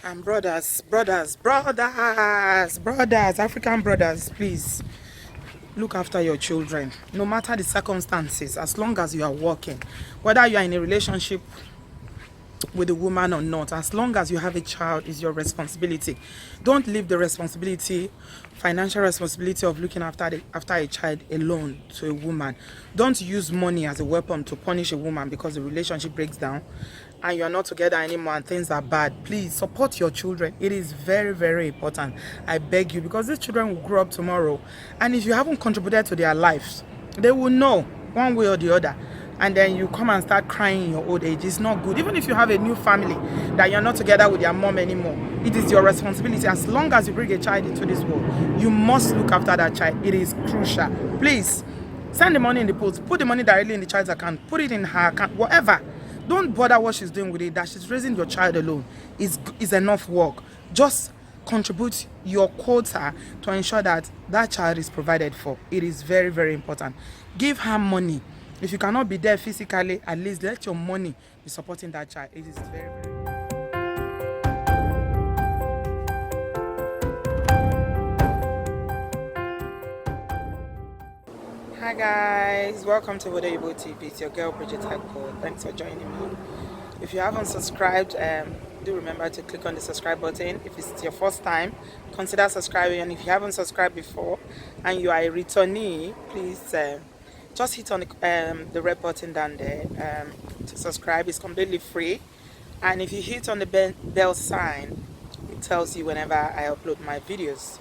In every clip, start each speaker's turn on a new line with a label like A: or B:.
A: And brothers, African brothers, please look after your children. No matter the circumstances, as long as you are working, whether you are in a relationship with a woman or not, as long as you have a child, is your responsibility. Don't leave the responsibility, financial responsibility of looking after a child alone to a woman. Don't use money as a weapon to punish a woman because the relationship breaks down and you're not together anymore and things are bad. Please support your children. It is very, very important. I beg you, because these children will grow up tomorrow, and if you haven't contributed to their lives, they will know one way or the other, and then you come and start crying in your old age. It's not good. Even if you have a new family that you're not together with your mom anymore, it is your responsibility. As long as you bring a child into this world, you must look after that child. It is crucial. Please send the money in the post, put the money directly in the child's account, put it in her account, whatever. Don't bother what she's doing with it. That she's raising your child alone is enough work. Just contribute your quota to ensure that that child is provided for. It is very, very important. Give her money. If you cannot be there physically, at least let your money be supporting that child. It is very, very Hi guys, welcome to Wodoyibo TV. It's your girl Bridget Hagbo. Thanks for joining me. If you haven't subscribed, do remember to click on the subscribe button. If it's your first time, consider subscribing. And if you haven't subscribed before and you are a returnee, please just hit on the red button down there to subscribe. It's completely free. And if you hit on the bell sign, it tells you whenever I upload my videos.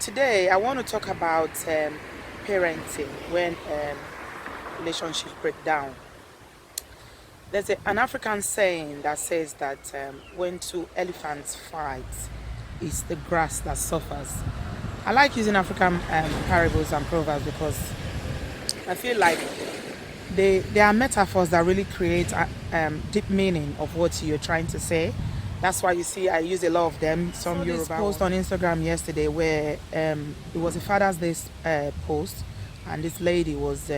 A: Today, I want to talk about parenting when relationships break down. There's an African saying that says that when two elephants fight, it's the grass that suffers. I like using African parables and proverbs because I feel like they are metaphors that really create deep meaning of what you're trying to say. That's why you see I use a lot of them. Some Yoruba post on Instagram yesterday where it was a Father's Day post, and this lady was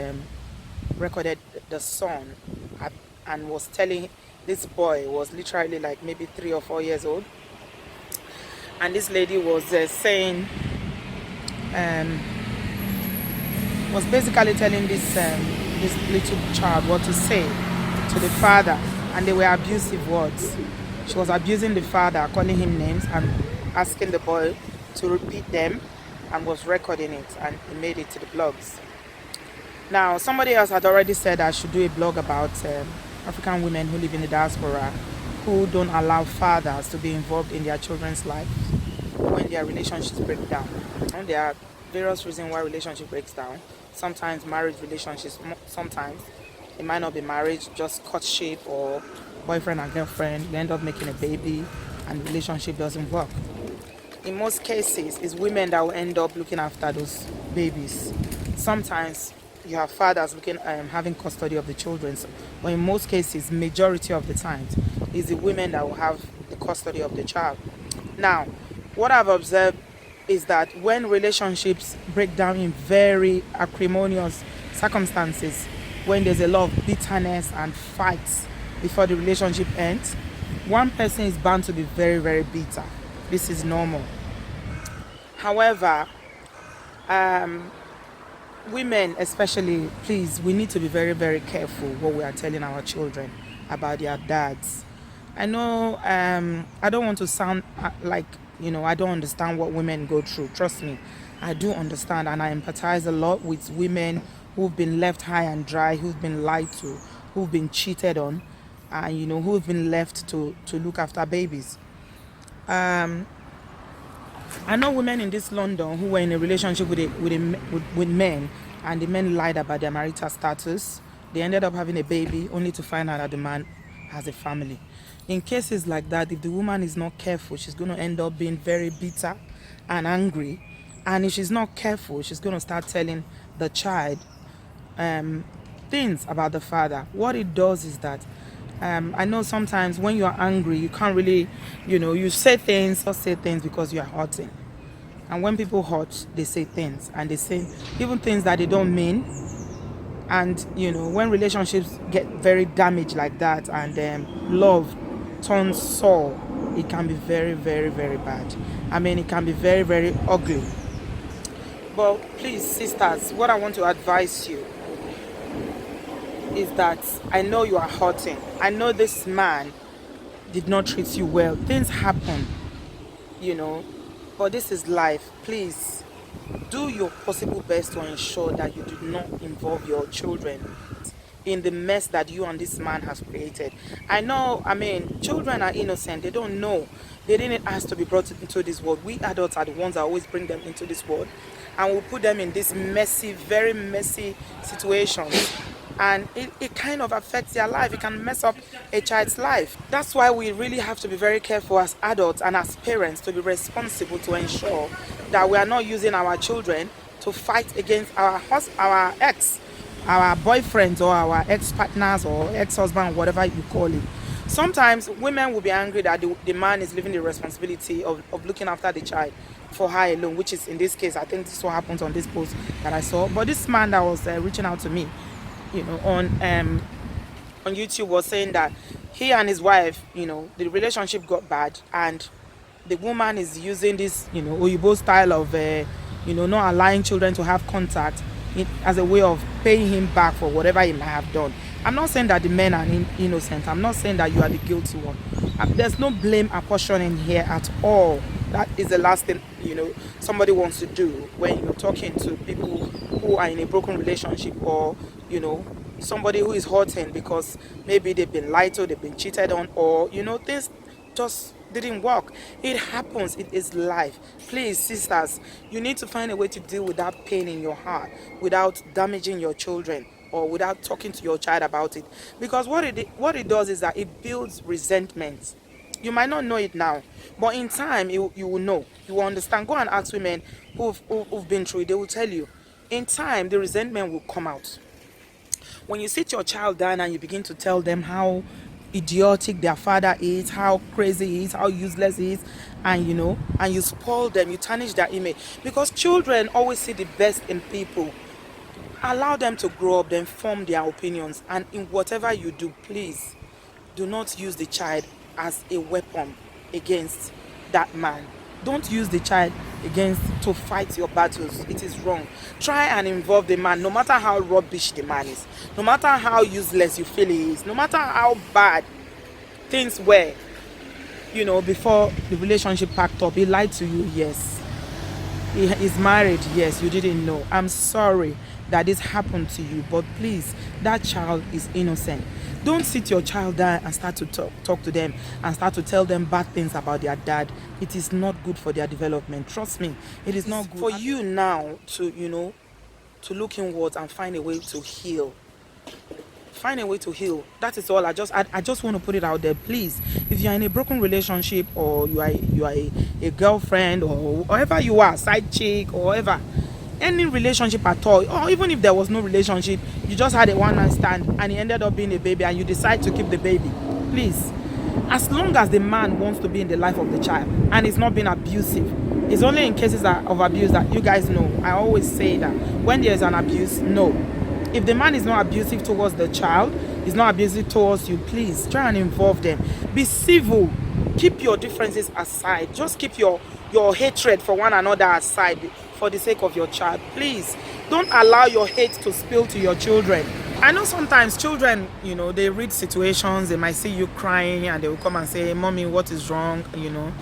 A: recorded the son and was telling this boy was literally like maybe 3 or 4 years old, and this lady was saying was basically telling this little child what to say to the father, and they were abusive words. She was abusing the father, calling him names and asking the boy to repeat them, and was recording it, and he made it to the blogs. Now, somebody else had already said I should do a blog about African women who live in the diaspora who don't allow fathers to be involved in their children's lives when their relationships break down. And there are various reasons why relationship breaks down. Sometimes marriage relationships, sometimes it might not be marriage, just courtship or boyfriend and girlfriend. You end up making a baby and the relationship doesn't work. In most cases, it's women that will end up looking after those babies. Sometimes you have fathers having custody of the children, but in most cases, majority of the times, it's the women that will have the custody of the child. Now, what I've observed is that when relationships break down in very acrimonious circumstances, when there's a lot of bitterness and fights before the relationship ends, one person is bound to be very, very bitter. This is normal. However, women especially, please, we need to be very, very careful what we are telling our children about their dads. I know I don't want to sound like, I don't understand what women go through. Trust me, I do understand, and I empathize a lot with women who've been left high and dry, who've been lied to, who've been cheated on, and who've been left to look after babies. I know women in this London who were in a relationship with men, and the men lied about their marital status. They ended up having a baby only to find out that the man has a family. In cases like that, if the woman is not careful, she's going to end up being very bitter and angry. And if she's not careful, she's going to start telling the child things about the father. What it does is that I know sometimes when you are angry, you can't really, you say things because you are hurting. And when people hurt, they say things, and they say even things that they don't mean. And when relationships get very damaged like that, and love turns sour, it can be very, very, very bad. I mean, it can be very, very ugly. But please, sisters, what I want to advise you is that I know you are hurting. I know this man did not treat you well. Things happen, you know, but this is life. Please do your possible best to ensure that you do not involve your children in the mess that you and this man has created. I know, I mean, children are innocent. They don't know. They didn't ask to be brought into this world. We adults are the ones that always bring them into this world, and we'll put them in this messy, very messy situations. And it kind of affects their life. It can mess up a child's life. That's why we really have to be very careful as adults and as parents to be responsible to ensure that we are not using our children to fight against our boyfriends or our ex-partners or ex-husband, whatever you call it. Sometimes women will be angry that the man is leaving the responsibility of looking after the child for her alone, which is in this case, I think this is what happens on this post that I saw. But this man that was reaching out to me, you know, on YouTube, was saying that he and his wife, you know, the relationship got bad, and the woman is using this, you know, Oyibo style of you know, not allowing children to have contact as a way of paying him back for whatever he might have done. I'm not saying that the men are innocent. I'm not saying that you are the guilty one. There's no blame apportioning here at all. That is the last thing, you know, somebody wants to do when you're talking to people who are in a broken relationship, or, you know, somebody who is hurting because maybe they've been lied to, they've been cheated on, or, you know, things just didn't work. It happens. It is life. Please, sisters, you need to find a way to deal with that pain in your heart without damaging your children or without talking to your child about it. Because what it does is that it builds resentment. You might not know it now, but in time you will know. You will understand. Go and ask women who've been through it. They will tell you. In time, the resentment will come out. When you sit your child down and you begin to tell them how idiotic their father is, how crazy he is, how useless he is, and you know, and you spoil them, you tarnish their image, because children always see the best in people. Allow them to grow up, then form their opinions, and in whatever you do, please do not use the child as a weapon against that man. Don't use the child to fight your battles. It is wrong. Try and involve the man, no matter how rubbish the man is, no matter how useless you feel he is, no matter how bad things were, you know, before the relationship packed up. He lied to you, yes. He is married, yes, you didn't know. I'm sorry that this happened to you, but please, that child is innocent. Don't sit your child down and start to talk to them and start to tell them bad things about their dad. It is not good for their development. Trust me, it is not good. For you now to, you know, to look inwards and find a way to heal. Find a way to heal. That is all. I just want to put it out there. Please, if you are in a broken relationship, or you are a girlfriend, or whatever you are, side chick, or whatever, any relationship at all, or even if there was no relationship, you just had a one night stand and it ended up being a baby and you decide to keep the baby, please, as long as the man wants to be in the life of the child and it's not being abusive. It's only in cases of abuse that you guys know. I always say that when there's an abuse, no. If the man is not abusive towards the child, is not abusive towards you, please try and involve them. Be civil. Keep your differences aside. Just keep your hatred for one another aside for the sake of your child. Please don't allow your hate to spill to your children. I know sometimes children, you know, they read situations, they might see you crying and they will come and say, "Mommy, what is wrong?" You know,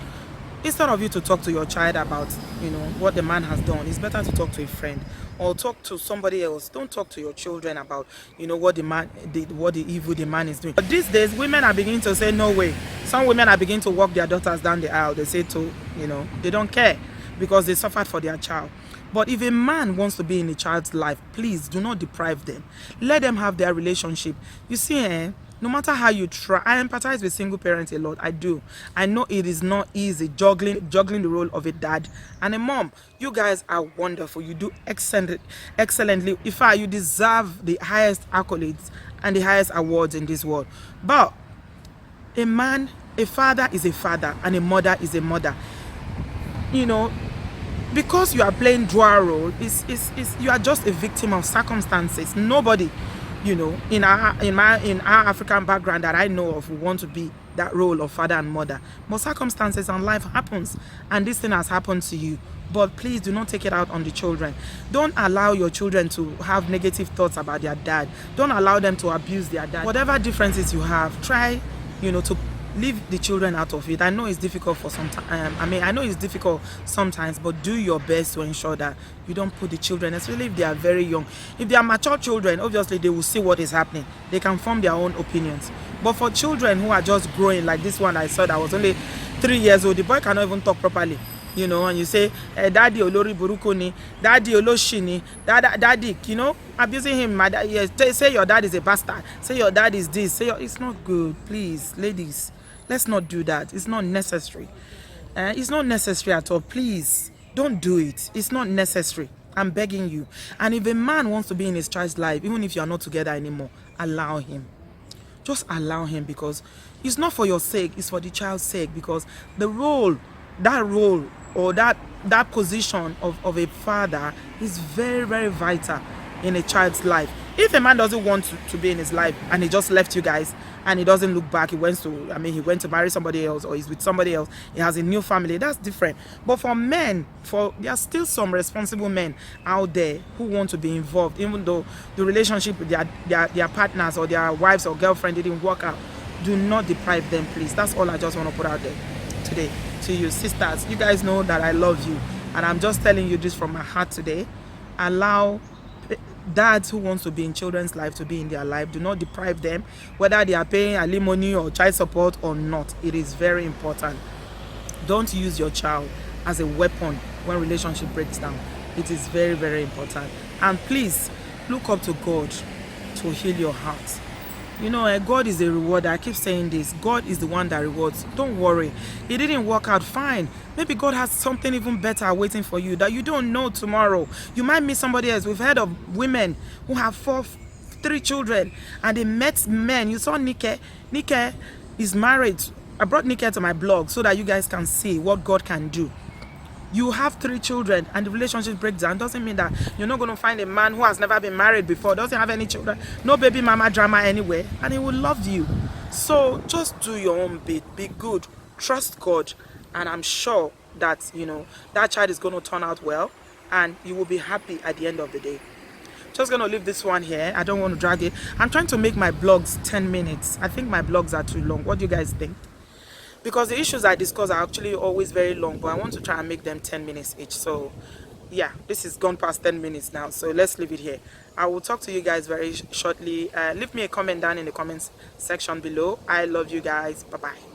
A: instead of you to talk to your child about, you know, what the man has done, it's better to talk to a friend or talk to somebody else. Don't talk to your children about, you know, what the evil the man is doing. But these days, women are beginning to say, no way. Some women are beginning to walk their daughters down the aisle. They say to, you know, they don't care because they suffered for their child. But if a man wants to be in a child's life, please do not deprive them. Let them have their relationship. You see, no matter how you try, I empathize with single parents a lot. I do. I know it is not easy juggling the role of a dad and a mom. You guys are wonderful. You do excellently. In fact, you deserve the highest accolades and the highest awards in this world. But a father is a father and a mother is a mother. You know, because you are playing dual role, you are just a victim of circumstances. Nobody you know, in our African background that I know of, we want to be that role of father and mother. But circumstances and life happens, and this thing has happened to you. But please do not take it out on the children. Don't allow your children to have negative thoughts about their dad. Don't allow them to abuse their dad. Whatever differences you have, try, you know, to leave the children out of it. I know it's difficult for some time. I know it's difficult sometimes, but do your best to ensure that you don't put the children, especially if they are very young. If they are mature children, obviously they will see what is happening. They can form their own opinions. But for children who are just growing, like this one I saw that was only 3 years old, the boy cannot even talk properly. You know, and you say, daddy olori buruku ni, daddy oloshi ni, daddy, you know, abusing him. Yes, say your dad is a bastard. Say your dad is this. It's not good. Please, ladies, let's not do that. It's not necessary. It's not necessary at all. Please, don't do it. It's not necessary. I'm begging you. And if a man wants to be in his child's life, even if you are not together anymore, allow him. Just allow him, because it's not for your sake. It's for the child's sake. Because that role or that position of a father is very, very vital in a child's life. If a man doesn't want to be in his life and he just left you guys and he doesn't look back, he went to marry somebody else, or he's with somebody else, he has a new family, that's different. But for men, there are still some responsible men out there who want to be involved, even though the relationship with their partners or their wives or girlfriend didn't work out. Do not deprive them, please. That's all I just want to put out there today to you sisters. You guys know that I love you, and I'm just telling you this from my heart today. Allow dads who wants to be in children's life to be in their life. Do not deprive them, whether they are paying alimony or child support or not. It is very important. Don't use your child as a weapon when relationship breaks down. It is very, very important. And please look up to God to heal your heart. You know, God is a rewarder. I keep saying this. God is the one that rewards. Don't worry. It didn't work out, fine. Maybe God has something even better waiting for you that you don't know tomorrow. You might meet somebody else. We've heard of women who have 3 children and they met men. You saw Nike. Nike is married. I brought Nike to my blog so that you guys can see what God can do. You have 3 children and the relationship breaks down. Doesn't mean that you're not going to find a man who has never been married before, doesn't have any children, no baby mama drama anywhere, and he will love you. So just do your own bit. Be good. Trust God. And I'm sure that, you know, that child is going to turn out well and you will be happy at the end of the day. Just going to leave this one here. I don't want to drag it. I'm trying to make my blogs 10 minutes. I think my blogs are too long. What do you guys think? Because the issues I discuss are actually always very long, but I want to try and make them 10 minutes each. So yeah, this is gone past 10 minutes now, so let's leave it here. I will talk to you guys very shortly. Leave me a comment down in the comments section below. I love you guys. Bye bye.